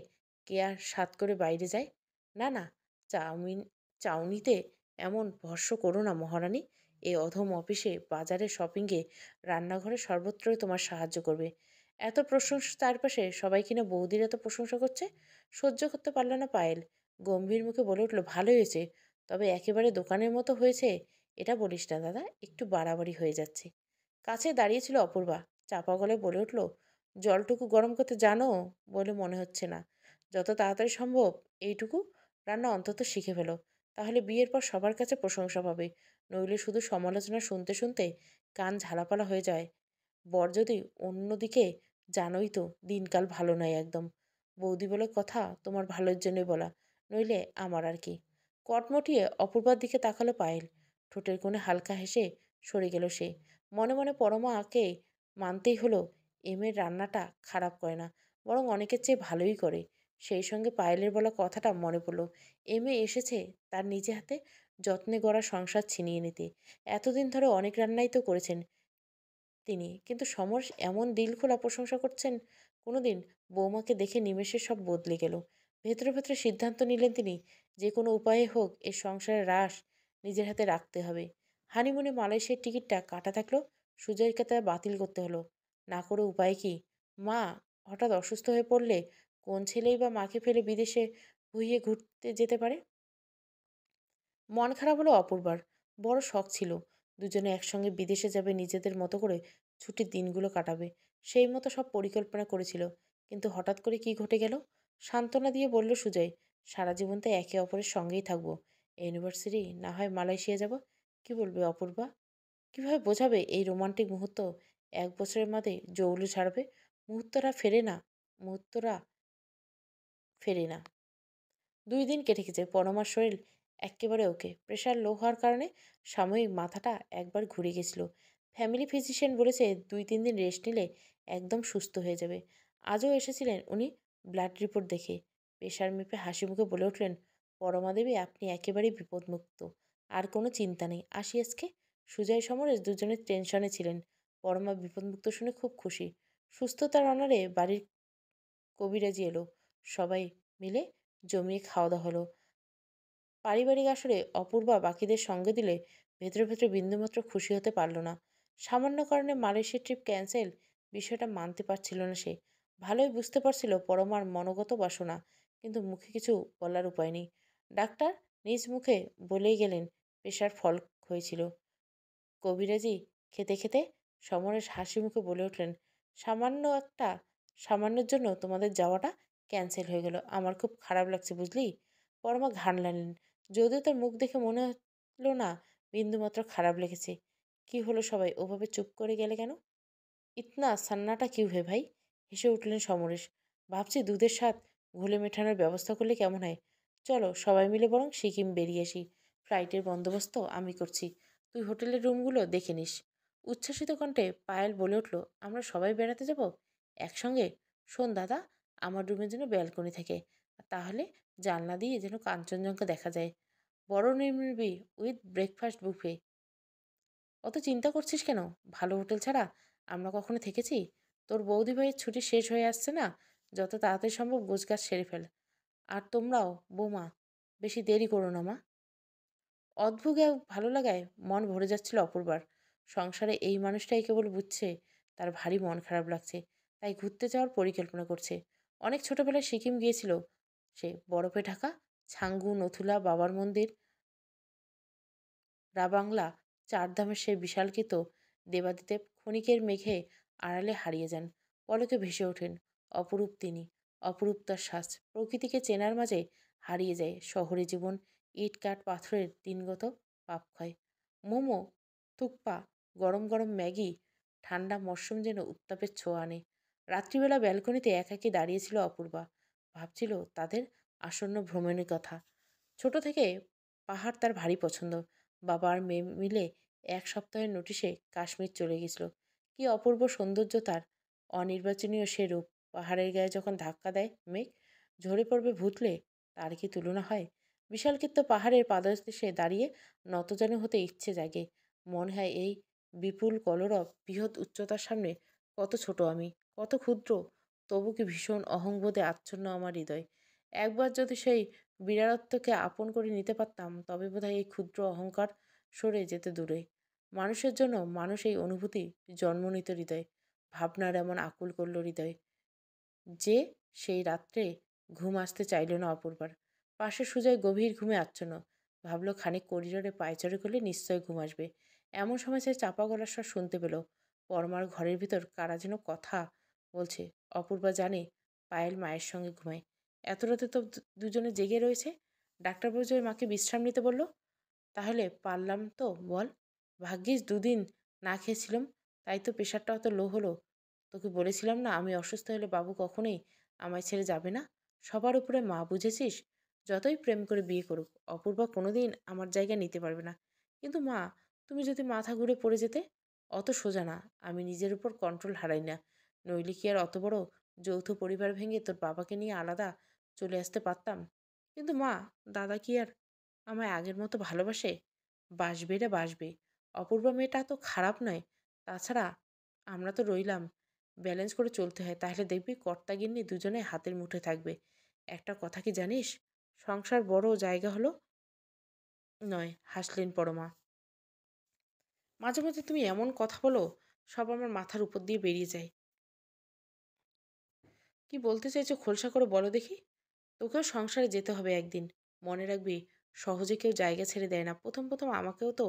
কে আর সাত করে বাইরে যায়? না না, চাউমিন চাউনিতে এমন ভস্য করো না মহারানী। এই অধম অফিসে, বাজারে, শপিংয়ে, রান্নাঘরে সর্বত্রই তোমার সাহায্য করবে। এত প্রশংসা চারপাশে, সবাই কিনা বৌদির এত প্রশংসা করছে। সহ্য করতে পারল না পায়েল। গম্ভীর মুখে বলে উঠল, ভালো হয়েছে, তবে একেবারে দোকানের মতো হয়েছে এটা বলিস না দাদা, একটু বাড়াবাড়ি হয়ে যাচ্ছে। কাছে দাঁড়িয়েছিল অপূর্বা, চাপা গলায় বলে উঠল, জলটুকু গরম করতে জানো বলে মনে হচ্ছে না। যত তাড়াতাড়ি সম্ভব এইটুকু রান্না অন্তত শিখে ফেলো, তাহলে বিয়ের পর সবার কাছে প্রশংসা পাবে। নইলে শুধু সমালোচনা শুনতে শুনতে কান ঝালাপালা হয়ে যায়। বর যদি অন্যদিকে, জানোই তো দিনকাল ভালো নয় একদম। বৌদি বলে কথা তোমার ভালোর জন্যই বলা, নইলে আমার আর কি। কটমটিয়ে অপূর্বার দিকে তাকালো পায়েল। ঠোঁটের কোণে হালকা হেসে সরে গেল সে। মনে মনে পরমাকে মানতেই হলো, এমের রান্নাটা খারাপ করে না, বরং অনেকের চেয়ে ভালোই করে। সেই সঙ্গে পায়েলের বলা কথাটা মনে পড়ল, এমএ এসেছে তার নিজে হাতে যত্নে গড়া সংসার ছিনিয়ে নিতে। এতদিন ধরে অনেক রান্নাই তো করেছেন তিনি, কিন্তু সমর এমন দিল খোলা প্রশংসা করছেন কোনোদিন। বৌমাকে দেখে নিমেষে সব বদলে গেল। ভেতরে ভেতরে সিদ্ধান্ত নিলেন তিনি, যে কোনো উপায়ে হোক এ সংসারের রাশ নিজের হাতে রাখতে হবে। হানিমুনে মালয়েশিয়ার টিকিটটা কাটা থাকলো, সুজয়কে তা বাতিল করতে হলো। না করে উপায় কি? মা হঠাৎ অসুস্থ হয়ে পড়লে কোন ছেলেই বা মাকে ফেলে বিদেশে ভুইয়ে ঘুরতে যেতে পারে? মন খারাপ হলো অপূর্বার। বড় শখ ছিল দুজনে একসঙ্গে বিদেশে যাবে, নিজেদের মতো করে ছুটির দিনগুলো কাটাবে। সেই মতো সব পরিকল্পনা করেছিল। কিন্তু হঠাৎ করে কি ঘটে গেল? সান্ত্বনা দিয়ে বলল সুজয়, সারা জীবন তো একে অপরের সঙ্গেই থাকবো। ইউনিভার্সিটি না হয় মালয়েশিয়া যাব। কি বলবে অপূর্বা? কিভাবে বোঝাবে এই রোমান্টিক মুহূর্ত? এক বছরের মাঝে জৌলু ছাড়বে। মুহূর্তরা ফেরে না, মুহূর্তরা ফেরে না। ২ দিন কেটে গেছে। পরমার শরীর এক্কেবারে ওকে। প্রেশার লো হওয়ার কারণে সাময়িক মাথাটা একবার ঘুরে গেছিল। ফ্যামিলি ফিজিশিয়ান বলেছে ২-৩ দিন রেস্ট নিলে একদম সুস্থ হয়ে যাবে। আজও এসেছিলেন উনি ব্লাড রিপোর্ট দেখে। প্রেশার মেপে হাসি মুখে বলে উঠলেন, পরমা দেবী আপনি একেবারেই বিপদমুক্ত। আর কোনো চিন্তা নেই। আসি আজকে? সুজয় সমরেশ দুজনে টেনশনে ছিলেন। পরমা বিপদমুক্ত শুনে খুব খুশি। সুস্থতার অনারে বাড়ির কবিরাজি এলো। সবাই মিলে জমিয়ে খাওয়া দাওয়া হলো। পারিবারিক আসরে অপূর্বা বাকিদের সঙ্গে দিলে ভেতরে ভেতরে বিন্দুমাত্র খুশি হতে পারল না। সামান্য কারণে মালয়েশিয়া ট্রিপ ক্যান্সেল, বিষয়টা মানতে পারছিল না সে। ভালোই বুঝতে পারছিল পরমার মনোগত বাসনা, কিন্তু মুখে কিছু বলার উপায় নেই। ডাক্তার নিজ মুখে বলেই গেলেন প্রেশার ফল হয়েছিল। কবিরাজি খেতে খেতে সমরেশ হাসি মুখে বলে উঠলেন, সামান্যের জন্য তোমাদের যাওয়াটা ক্যান্সেল হয়ে গেল। আমার খুব খারাপ লাগছে বুঝলি। পরমা ঘাড় নাড়লেন। যদিও তার মুখ দেখে মনে হলো না বিন্দুমাত্র খারাপ লেগেছে। কি হলো সবাই ওভাবে চুপ করে গেলে কেন? ইতনা সান্নাটা কিউ হে ভাই? হেসে উঠলেন সমরেশ। ভাবছি দুধের স্বাদ ঘুলে মেটানোর ব্যবস্থা করলে কেমন হয়? চলো সবাই মিলে বরং সিকিম বেরিয়ে আসি। ফ্লাইটের বন্দোবস্ত আমি করছি। তুই হোটেলের রুমগুলো দেখে নিস। উচ্ছ্বাসিত কণ্ঠে পায়েল বলে উঠল, আমরা সবাই বেড়াতে যাব একসঙ্গে? শোন দাদা, আমার রুমের জন্য ব্যালকনি থাকে, তাহলে জানলা দিয়ে যেন কাঞ্চনজঙ্ঘা দেখা যায়। বড় নির্মিবি উইথ ব্রেকফাস্ট বুফে। অত চিন্তা করছিস কেন? ভালো হোটেল ছাড়া আমরা কখনো থেকেছি? তোর বৌদি ভাইয়ের ছুটি শেষ হয়ে আসছে না? যত তাড়াতাড়ি সম্ভব গোছগাছ সেরে ফেল। আর তোমরাও, বৌমা, বেশি দেরি করো না মা। অদ্ভুত এক ভালো লাগায় মন ভরে যাচ্ছিল অপূর্বার। সংসারে এই মানুষটাই কেবল বুঝছে তার ভারী মন খারাপ লাগছে, তাই ঘুরতে যাওয়ার পরিকল্পনা করছে। অনেক ছোটবেলায় সিকিম গিয়েছিল সে। বরফে ঢাকা ছাঙ্গু, নথুলা, বাবার মন্দির, রাবাংলা, চারধামের সেই বিশালকৃত দেবাদিদেব ক্ষণিকের মেঘে আড়ালে হারিয়ে যান, পলকে ভেসে ওঠেন। অপরূপ তিনি, অপরূপ তার শ্বাস। প্রকৃতিকে চেনার মাঝে হারিয়ে যায় শহরে জীবন, ইট কাঠ পাথরের দিনগত পাপক্ষয়। মোমো, থুকপা, গরম গরম ম্যাগি, ঠান্ডা মরশুম যেন উত্তাপের ছোঁয়া আনে। রাত্রিবেলা ব্যালকনিতে একাকী দাঁড়িয়েছিল অপূর্বা, ভাবছিল তাদের আসন্ন ভ্রমণের কথা। ছোট থেকে পাহাড় তার ভারী পছন্দ। বাবা আর মেয়ে মিলে 1 সপ্তাহের নোটিশে কাশ্মীর চলে গেছিল। কি অপূর্ব সৌন্দর্য তার! অনির্বাচনীয় সে রূপ। পাহাড়ের গায়ে যখন ধাক্কা দেয় মেঘ, ঝরে পড়বে ভুতলে, তার কি তুলনা হয়? বিশালকৃত্য পাহাড়ের পাদদেশে দাঁড়িয়ে নতজানু হতে ইচ্ছে জাগে। মনে হয় এই বিপুল কলরব বৃহৎ উচ্চতার সামনে কত ছোট আমি, কত ক্ষুদ্র। তবু কি ভীষণ অহংবোধে আচ্ছন্ন আমার হৃদয়। একবার যদি সেই বিরাটত্বকে আপন করে নিতে পারতাম, তবে বোধহয় এই ক্ষুদ্র অহংকার সরে যেতে দূরে। মানুষের জন্য মানুষ এই অনুভূতি জন্ম নিত হৃদয়। ভাবনার এমন আকুল করল হৃদয় যে সেই রাত্রে ঘুম আসতে চাইল না অপূর্বার। পাশে সুজয় গভীর ঘুমে আচ্ছন্ন। ভাবল খানিক করিডোরে পায়চারি করলে নিশ্চয় ঘুম আসবে। এমন সময় সে চাপা গলার স্বর শুনতে পেল। পরমার ঘরের ভিতর কারা যেন কথা বলছে। অপূর্বা জানে পায়েল মায়ের সঙ্গে ঘুমায়। এত রাতে তো দুজনে জেগে রয়েছে। ডাক্তারবাবু যে মাকে বিশ্রাম নিতে বলল। তাহলে পারলাম তো বল। ভাগ্যিস দুদিন না খেয়েছিলাম, তাই তো প্রেশারটা অত লো হলো। তোকে বলেছিলাম না আমি অসুস্থ হলে বাবু কখনোই আমায় ছেড়ে যাবে না। সবার উপরে মা, বুঝেছিস? যতই প্রেম করে বিয়ে করুক, অপূর্বা কোনোদিন আমার জায়গা নিতে পারবে না। কিন্তু মা, তুমি যদি মাথা ঘুরে পড়ে যেতে? অত সোজা না। আমি নিজের উপর কন্ট্রোল হারাই না। নইলে কি আর অত বড় যৌথ পরিবার ভেঙে তোর বাবাকে নিয়ে আলাদা চলে আসতে পারতাম? কিন্তু মা, দাদা কি আর আমায় আগের মতো ভালোবাসে? বাসবে রে বাসবে। অপূর্বা মেয়েটা তো খারাপ নয়। তাছাড়া আমরা তো রইলাম। ব্যালেন্স করে চলতে হয়, তাহলে দেখবি কর্তা-গিন্নি দুজনে হাতের মুঠোয় থাকবে। একটা কথা কি জানিস? সংসার বড় জায়গা হলো নয়, হাসলেন পরমা। মাঝে মাঝে তুমি এমন কথা বলো, সব আমার মাথার উপর দিয়ে বেরিয়ে যায়। কি বলতে চাইছো খোলসা করে বলো দেখি। তোকেও সংসারে যেতে হবে একদিন। মনে রাখবি, সহজে কেউ জায়গা ছেড়ে দেয় না। প্রথম প্রথম আমাকেও তো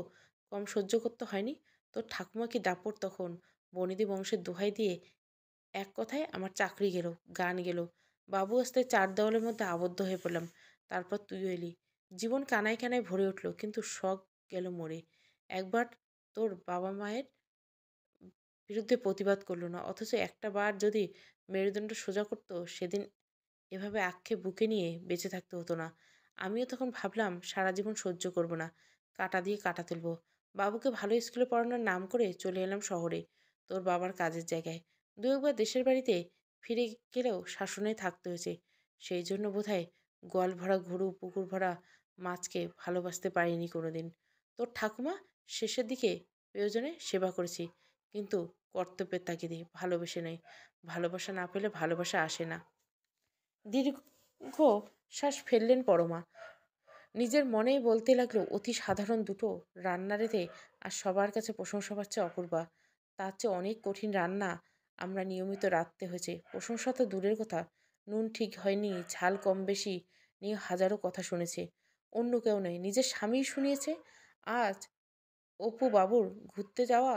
কম সহ্য করতে হয়নি। তোর ঠাকুমা কি দাপট তখন! বনেদি বংশের দোহাই দিয়ে এক কথায় আমার চাকরি গেল, গান গেল। বাবু আসতে চার দেওয়ালের মধ্যে আবদ্ধ হয়ে পড়লাম। তারপর তুই এলি। জীবন কানায় কানায় ভরে উঠল, কিন্তু শখ গেল মরে। একবার তোর বাবা মায়ের বিরুদ্ধে প্রতিবাদ করলো না, অথচ একটা বার যদি মেরুদণ্ড সোজা করতো, সেদিন এভাবে আক্ষেপ বুকে নিয়ে বেঁচে থাকতে হতো না। আমিও তখন ভাবলাম সারা জীবন সহ্য করব না, কাঁটা দিয়ে কাঁটা তুলব। বাবুকে ভালো স্কুলে পড়ানোর নাম করে চলে এলাম শহরে, তোর বাবার কাজের জায়গায়। দু একবার দেশের বাড়িতে ফিরে গেলেও শাসনে থাকতে হয়েছে। সেই জন্য বোধহয় গোয়াল ভরা গরু, পুকুর ভরা মাছকে ভালোবাসতে পারিনি কোনোদিন। তোর ঠাকুমা শেষের দিকে প্রয়োজনে সেবা করেছি, কিন্তু কর্তব্যের তাগিদে, ভালোবেসে নয়। ভালোবাসা না পেলে ভালোবাসা আসে না। দীর্ঘ শ্বাস ফেললেন পরমা। নিজের মনেই বলতে লাগলো, অতি সাধারণ দুটো রান্না রেঁধে আর সবার কাছে প্রশংসা পাচ্ছে অপূর্বা। তার চেয়ে অনেক কঠিন রান্না আমরা নিয়মিত রাঁধতে হয়েছে। প্রশংসা তো দূরের কথা, নুন ঠিক হয়নি, ঝাল কম বেশি নিয়ে হাজারো কথা শুনেছে। অন্য কেউ নয়, নিজের স্বামীই শুনিয়েছে। আজ অপু বাবুর ঘুরতে যাওয়া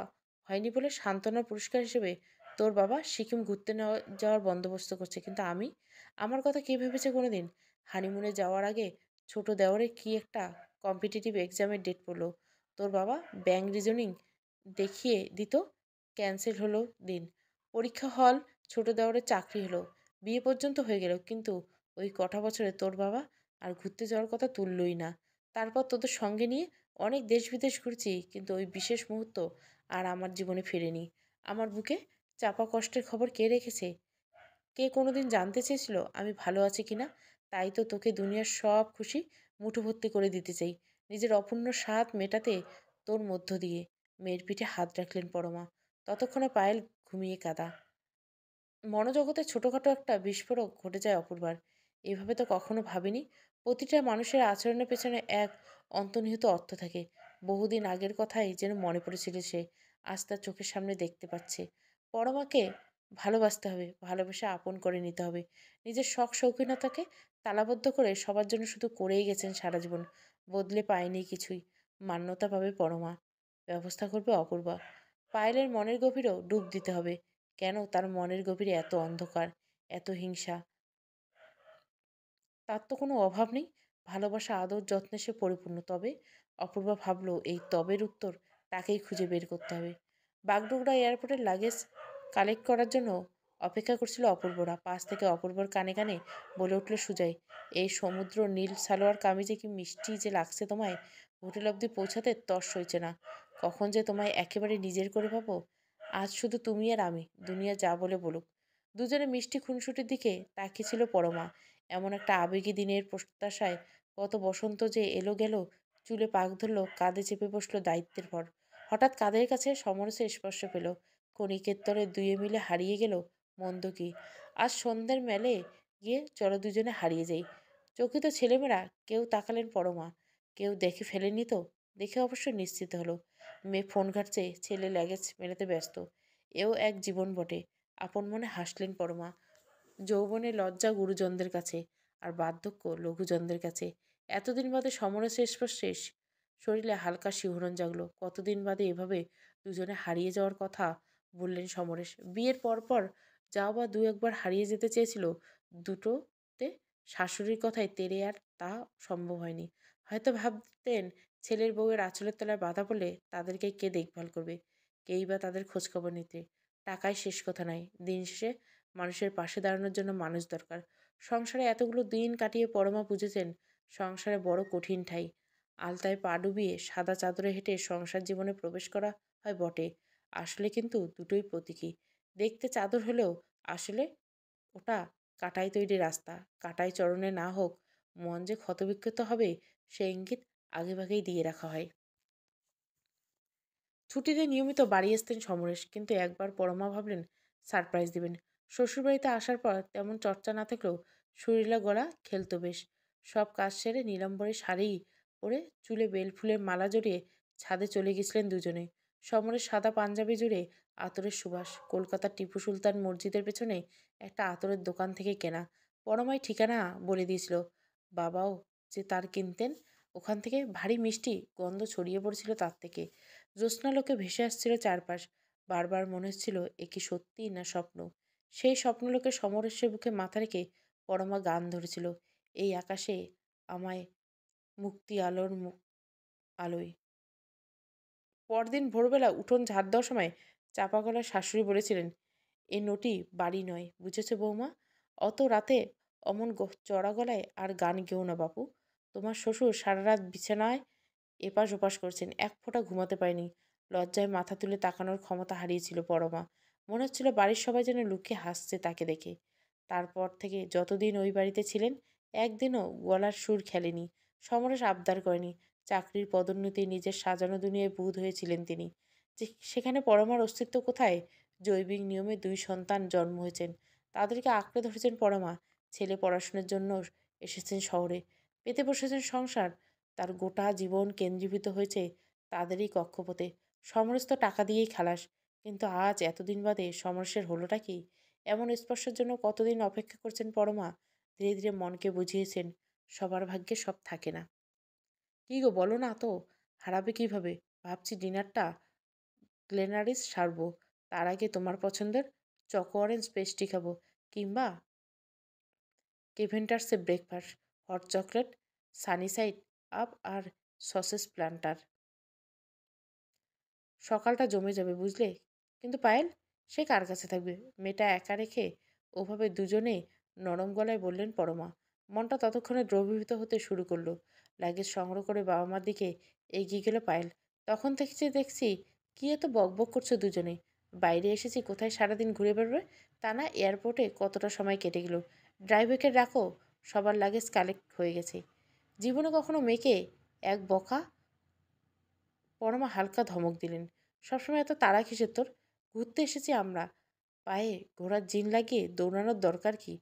হয়নি বলে সান্ত্বনার পুরস্কার হিসেবে তোর বাবা সিকিম ঘুরতে যাওয়ার বন্দোবস্ত করছে। কিন্তু আমি, আমার কথা কে ভেবেছে কোনোদিন? হানিমুনে যাওয়ার আগে ছোট দেওরের কি একটা কম্পিটিটিভ এক্সামের ডেট পড়লো, তোর বাবা ব্যাংক রিজনিং দেখিয়ে দিত, ক্যান্সেল হলো দিন। পরীক্ষা হল, ছোট দেওরের চাকরি হলো, বিয়ে পর্যন্ত হয়ে গেল। কিন্তু ওই কটা বছরে তোর বাবা আর ঘুরতে যাওয়ার কথা তুললই না। তারপর তোদের সঙ্গে নিয়ে অনেক দেশ বিদেশ ঘুরছি, কিন্তু ওই বিশেষ মুহূর্ত আর আমার জীবনে ফেরেনি। আমার বুকে চাপা কষ্টের খবর কে রেখেছে? কে কোনোদিন জানতে চেয়েছিল আমি ভালো আছি কিনা? তাই তো তোকে দুনিয়ার সব খুশি মুঠোভর্তি করে দিতে চাই, নিজের অপূর্ণ স্বাদ মেটাতে তোর মধ্য দিয়ে। মেয়ের পিঠে হাত রাখলেন পরমা। ততক্ষণে পায়েল ঘুমিয়ে কাঁদা। মনোজগতে ছোটখাটো একটা বিস্ফোরক ঘটে যায় অপূর্বার। এভাবে তো কখনো ভাবিনি। প্রতিটা মানুষের আচরণের পেছনে এক অন্তর্নিহিত অর্থ থাকে। বহুদিন আগের কথাই যেন মনে পড়েছিল সে। আজ তার চোখের সামনে দেখতে পাচ্ছে। পরমাকে ভালোবাসতে হবে, ভালোবেসে আপন করে নিতে হবে। নিজের শখ শৌখিনতাকে তালাবদ্ধ করে সবার জন্য শুধু করেই গেছেন সারা জীবন। বদলে পায়নি কিছুই। মান্যতা পাবে পরমা, ব্যবস্থা করবে অপূর্বা। পায়েলের মনের গভীরেও ডুব দিতে হবে। কেন তার মনের গভীরে এত অন্ধকার, এত হিংসা? তার তো কোনো অভাব নেই। ভালোবাসা, আদর, যত্নে সে পরিপূর্ণ। তবে অপূর্বা ভাবল এই তবের উত্তর তাকেই খুঁজে বের করতে হবে। বাগডোগরা এয়ারপোর্টের লাগেজ কালেক্ট করার জন্য অপেক্ষা করছিল অপূর্বরা। পাশ থেকে অপূর্বর কানে কানে বলে উঠল সুজয়, এই সমুদ্র নীল সালোয়ার কামিজে কি মিষ্টি যে লাগছে তোমায়! হোটেল অবধি পৌঁছাতে তর্স হয়েছে না। কখন যে তোমায় একেবারে নিজের করে পাবো। আজ শুধু তুমি আর আমি, দুনিয়া যা বলে বলুক। দুজনে মিষ্টি খুনসুটির দিকে তাকিয়েছিল পরমা। এমন একটা আবেগী দিনের প্রত্যাশায় কত বসন্ত যে এলো গেল। চুলে পাক ধরল, কাঁধে চেপে বসলো দায়িত্বের ভর। হঠাৎ কাঁধের কাছে সমরসের স্পর্শ পেল। ক্ষণিকের তরে দুয়ে মিলে হারিয়ে গেল মন্দ কি। আজ সন্ধ্যের মেলে গিয়ে চলো দুজনে হারিয়ে যাই। চকিত ছেলেমেয়েরা কেউ তাকালেন পরমা, কেউ দেখে ফেলেনি তো। দেখে অবশ্য নিশ্চিত হলো। মেয়ে ফোন ঘাটছে, ছেলে লাগেজ মেলাতে ব্যস্ত। এও এক জীবন বটে। আপন মনে হাসলেন পরমা। যৌবনে লজ্জা গুরুজনদের কাছে, আর বার্ধক্য লঘুজনদের কাছে। এতদিন বাদে সমরের স্পর্শে শরীরে হালকা শিহরণ জাগলো। কতদিন বাদে এভাবে দুজনে হারিয়ে যাওয়ার কথা বললেন সমরেশ। বিয়ের পরপর যাও বা দু একবার হারিয়ে যেতে চেয়েছিল, দুটোতে শাশুড়ির কথায় তেড়ে আর তা সম্ভব হয়নি। হয়তো ভাবতেন ছেলের বউয়ের আঁচলের তলায় বাধা পড়লে তাদেরকে কে দেখভাল করবে, কেই বা তাদের খোঁজখবর নিতে। টাকাই শেষ কথা নয়, দিন শেষে মানুষের পাশে দাঁড়ানোর জন্য মানুষ দরকার। সংসারে এতগুলো দিন কাটিয়ে পরমা বুঝেছেন সংসারে বড় কঠিন ঠাই। আলতায় পা ডুবিয়ে সাদা চাদরে হেঁটে সংসার জীবনে প্রবেশ করা হয় বটে, আসলে কিন্তু দুটোই প্রতীকী। দেখতে চাদর হলেও আসলে ওটা কাটাই তৈরি রাস্তা। কাটাই চরণে না হোক, মন যে ক্ষতবিক্ষত হবে সে ইঙ্গিত আগেভাগেই দিয়ে রাখা হয়। ছুটিতে নিয়মিত বাড়ি আসতেন সমরেশ, কিন্তু একবার পরমা ভাবলেন সারপ্রাইজ দিবেন। শ্বশুরবাড়িতে আসার পর তেমন চর্চা না থাকলেও সুরিলা গলা খেলতো বেশ। সব কাজ সেরে নীলাম্বরী শাড়ি পরে চুলে বেলফুলের মালা জড়িয়ে ছাদে চলে গেছিলেন দুজনে। সমরেশ সাদা পাঞ্জাবি জুড়ে আতরের সুবাস। কলকাতার টিপু সুলতান মসজিদের পেছনে একটা আতরের দোকান থেকে কেনা। পরমাই ঠিকানা বলে দিয়েছিল। বাবাও যে তার কিনতেন ওখান থেকে। ভারী মিষ্টি গন্ধ ছড়িয়ে পড়েছিল তার থেকে। জ্যোৎস্নালোকে ভেসে আসছিল চারপাশ। বারবার মনে হচ্ছিল এ কি সত্যি না স্বপ্ন। সেই স্বপ্নলোকে সমরেশের বুকে মাথা রেখে পরমা গান ধরেছিল, এই আকাশে আমায় মুক্তি আলোর আলোয়। পরদিন ভোরবেলা উঠোন ঝাড় দেওয়ার সময় চাপা গলার শাশুড়ি বলেছিলেন, এ নটি বাড়ি নয়, বুঝেছ বৌমা? অত রাতে অমন চড়া গলায় আর গান গেও না বাপু। তোমার শ্বশুর সারা রাত বিছানায় এপাশ ওপাশ করছেন, এক ফোঁটা ঘুমাতে পারেনি। লজ্জায় মাথা তুলে তাকানোর ক্ষমতা হারিয়েছিল পরমা। মনে হচ্ছিল বাড়ির সবাই যেন লুকিয়ে হাসছে তাকে দেখে। তারপর থেকে যতদিন ওই বাড়িতে ছিলেন একদিনও গলার সুর খেলেনি। সমরেশ আবদার করেনি। চাকরির পদোন্নতি, নিজের সাজানো দুনিয়ায় বুঁদ হয়েছিলেন তিনি। যে সেখানে পরমার অস্তিত্ব কোথায়? জৈবিক নিয়মে দুই সন্তান জন্ম হয়েছেন, তাদেরকে আঁকড়ে ধরেছেন পরমা। ছেলে পড়াশোনার জন্য এসেছেন শহরে, পেতে বসেছেন সংসার। তার গোটা জীবন কেন্দ্রীভূত হয়েছে তাদেরই কক্ষপথে। সমরেশ তো টাকা দিয়েই খালাস। কিন্তু আজ এতদিন বাদে সমরেশের হলোটা কি? এমন স্পর্শের জন্য কতদিন অপেক্ষা করছেন পরমা। ধীরে ধীরে মনকে বুঝিয়েছেন সবার ভাগ্যে সব থাকে না। কি গো বলো না তো, হারাবে কিভাবে? ভাবছি ডিনারটা গ্লেনারিস সারবো। তার আগে তোমার পছন্দের চকো অরেঞ্জ পেস্ট্রি খাবো, কিংবা কেভেন্টার্সে breakfast, hot chocolate, sunny side up আর সসেস প্ল্যান্টার। সকালটা জমে যাবে বুঝলে। কিন্তু পায়েল, সে কার কাছে থাকবে? মেয়েটা একা রেখে ওভাবে দুজনে নরম গলায় বললেন পরমা। মনটা ততক্ষণে দ্রবীভূত হতে শুরু করলো। লাগেজ সংগ্রহ করে বাবা মার দিকে এগিয়ে গেল পায়েল। তখন থেকে দেখছি কি এত বকবক করছো দুজনে। বাইরে এসেছি কোথায় সারাদিন ঘুরে বেড়াবে, তা না এয়ারপোর্টে কতটা সময় কেটে গেল। ড্রাইভারকে রাখো, সবার লাগেজ কালেক্ট হয়ে গেছে। জীবনে কখনো মেয়েকে এক বকা? পরমা হালকা ধমক দিলেন। সবসময় এত তাড়া কিসের তোর? ঘুরতে এসেছি আমরা, পায়ে ঘোড়ার জিন লাগিয়ে দৌড়ানোর দরকার কি?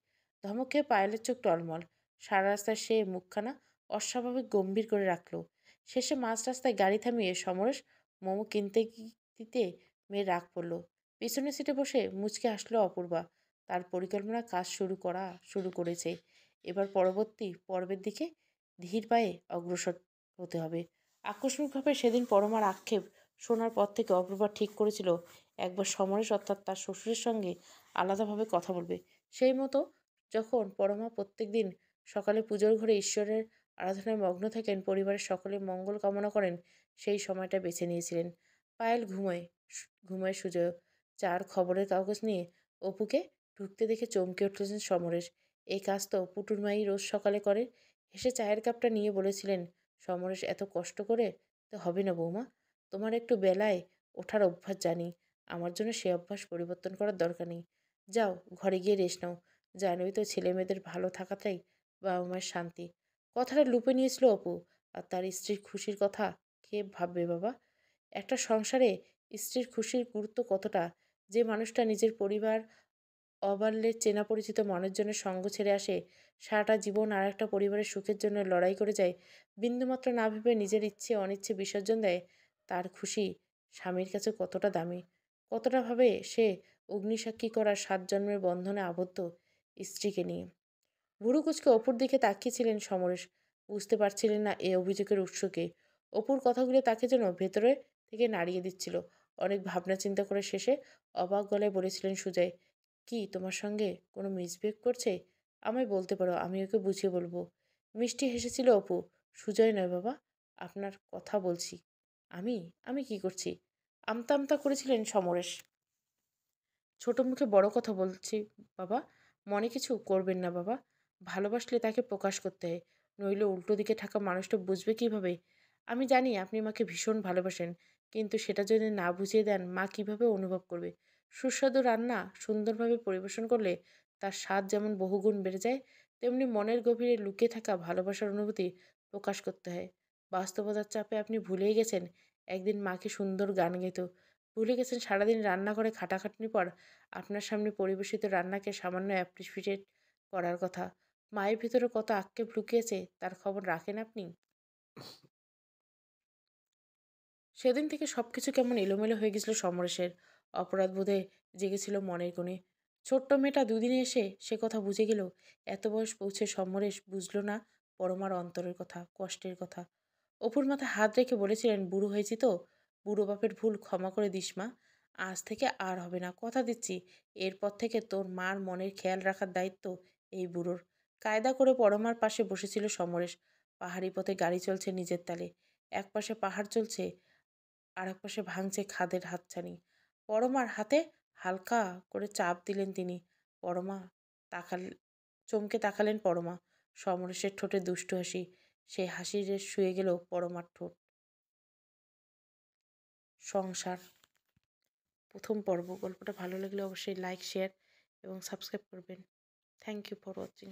ধমক খেয়ে পায়েলের চোখ টলমল। সারা রাস্তায় সে মুখখানা অস্বাভাবিক গম্ভীর করে রাখলো। শেষে মাঝ রাস্তায় গাড়ি থামিয়ে সমরেশ মোমো কিনতে দিতে মেয়ের রাগ পড়ল। পিছনের সিটে বসে মুচকে আসলো অপূর্বা। তার পরিকল্পনা কাজ শুরু করেছে। এবার পরবর্তী পর্বের দিকে ধীর পায়ে অগ্রসর হতে হবে। আকস্মিকভাবে সেদিন পরমার আক্ষেপ শোনার পর থেকে অপূর্বা ঠিক করেছিল একবার সমরেশ অর্থাৎ তার শ্বশুরের সঙ্গে আলাদাভাবে কথা বলবে। সেই মতো যখন পরমা প্রত্যেক দিন সকালে পুজোর ঘরে ঈশ্বরের আরাধনায় মগ্ন থাকেন, পরিবারের সকলে মঙ্গল কামনা করেন, সেই সময়টা বেছে নিয়েছিলেন। পায়েল ঘুমায় সুজয় চার খবরের কাগজ নিয়ে অপুকে ঢুকতে দেখে চমকে উঠলেন সমরেশ। এই কাজ তো পুটুর মাই রোজ সকালে করে। হেসে চায়ের কাপটা নিয়ে বলেছিলেন, সমরেশ এত কষ্ট করে তো হবে না বৌমা, তোমার একটু বেলায় ওঠার অভ্যাস জানি, আমার জন্য সে অভ্যাস পরিবর্তন করার দরকার নেই। যাও ঘরে গিয়ে রেস্ট নাও, জানোই তো ছেলে মেয়েদের ভালো থাকাটাই বাবা মায়ের শান্তি। কথাটা লুপে নিয়েছিল অপু। আর তার স্ত্রীর খুশির কথা কে ভাববে বাবা? একটা সংসারে স্ত্রীর খুশির গুরুত্ব কতটা, যে মানুষটা নিজের পরিবার অবাল্যের চেনা পরিচিত মানুষজনের সঙ্গ ছেড়ে আসে, সারাটা জীবন আর একটা পরিবারের সুখের জন্য লড়াই করে যায়, বিন্দুমাত্র না ভেবে নিজের ইচ্ছে অনিচ্ছে বিসর্জন দেয়, তার খুশি স্বামীর কাছে কতটা দামি, কতটা ভাবে সে অগ্নিসাক্ষী করার 7 জন্মের বন্ধনে আবদ্ধ স্ত্রীকে নিয়ে। ভুরু কুচকে অপুর দিকে তাকিয়েছিলেন সমরেশ। বুঝতে পারছিলেন না এ অভিযোগের উৎসকে। অপুর কথাগুলো তাকে যেন ভেতরে থেকে নাড়িয়ে দিচ্ছিল। অনেক ভাবনা চিন্তা করে শেষে অবাক গলায় বলেছিলেন সুজয়, কি তোমার সঙ্গে কোনো মিসবিহেভ করছে? আমায় বলতে পারো, আমি ওকে বুঝিয়ে বলবো। মিষ্টি হেসেছিল অপু। সুজয় নয় বাবা, আপনার কথা বলছি। আমি আমি কি করছি? আমতা আমতা করেছিলেন সমরেশ। ছোট মুখে বড় কথা বলছি বাবা, মনে কিছু করবেন না বাবা। ভালোবাসলে তাকে প্রকাশ করতে হয়, নইলে উল্টো দিকে থাকা মানুষটা বুঝবে কিভাবে? আমি জানি আপনি মাকে ভীষণ ভালোবাসেন, কিন্তু সেটা যদি না বুঝিয়ে দেন মা কিভাবে অনুভব করবে? সুস্বাদু রান্না সুন্দরভাবে পরিবেশন করলে তার স্বাদ যেমন বহুগুণ বেড়ে যায়, তেমনি মনের গভীরে লুকিয়ে থাকা ভালোবাসার অনুভূতি প্রকাশ করতে হয়। বাস্তবতার চাপে আপনি ভুলেই গেছেন একদিন মাকে সুন্দর গান গেত, ভুলে গেছেন সারাদিন রান্নাঘরে খাটাখাটনির পর আপনার সামনে পরিবেশিত রান্নাকে সামান্য অ্যাপ্রিসিয়েট করার কথা। মায়ের ভিতরে কত আক্ষেপ লুকিয়েছে তার খবর রাখেন আপনি? সেদিন থেকে সবকিছু কেমন এলোমেলো হয়ে গেছিল সমরেশের। অপরাধবোধে জেগেছিল মনের কোণে। ছোট্ট মেয়েটা দুদিনে এসে সে কথা বুঝে গেল। এত বয়স পৌঁছে সমরেশ বুঝল না পরমার অন্তরের কথা, কষ্টের কথা। অপুর মাথায় হাত রেখে বলেছিলেন, বুড়ো হয়েছি তো, বুড়ো বাপের ভুল ক্ষমা করে দিস মা। আজ থেকে আর হবে না, কথা দিচ্ছি। এরপর থেকে তোর মার মনের খেয়াল রাখার দায়িত্ব এই বুড়োর। কায়দা করে পরমার পাশে বসেছিল সমরেশ। পাহাড়ি পথে গাড়ি চলছে নিজের তালে। এক পাশে পাহাড় চলছে, আর এক পাশে ভাঙছে খাদের হাতছানি। পরমার হাতে হালকা করে চাপ দিলেন তিনি। পরমা তাকাল চমকে তাকালেন পরমা। সমরেশের ঠোঁটে দুষ্টু হাসি। সেই হাসির শুয়ে গেল পরমার ঠোঁট। সংসার, প্রথম পর্ব। গল্পটা ভালো লাগলে অবশ্যই লাইক, শেয়ার এবং সাবস্ক্রাইব করবেন। Thank you for watching.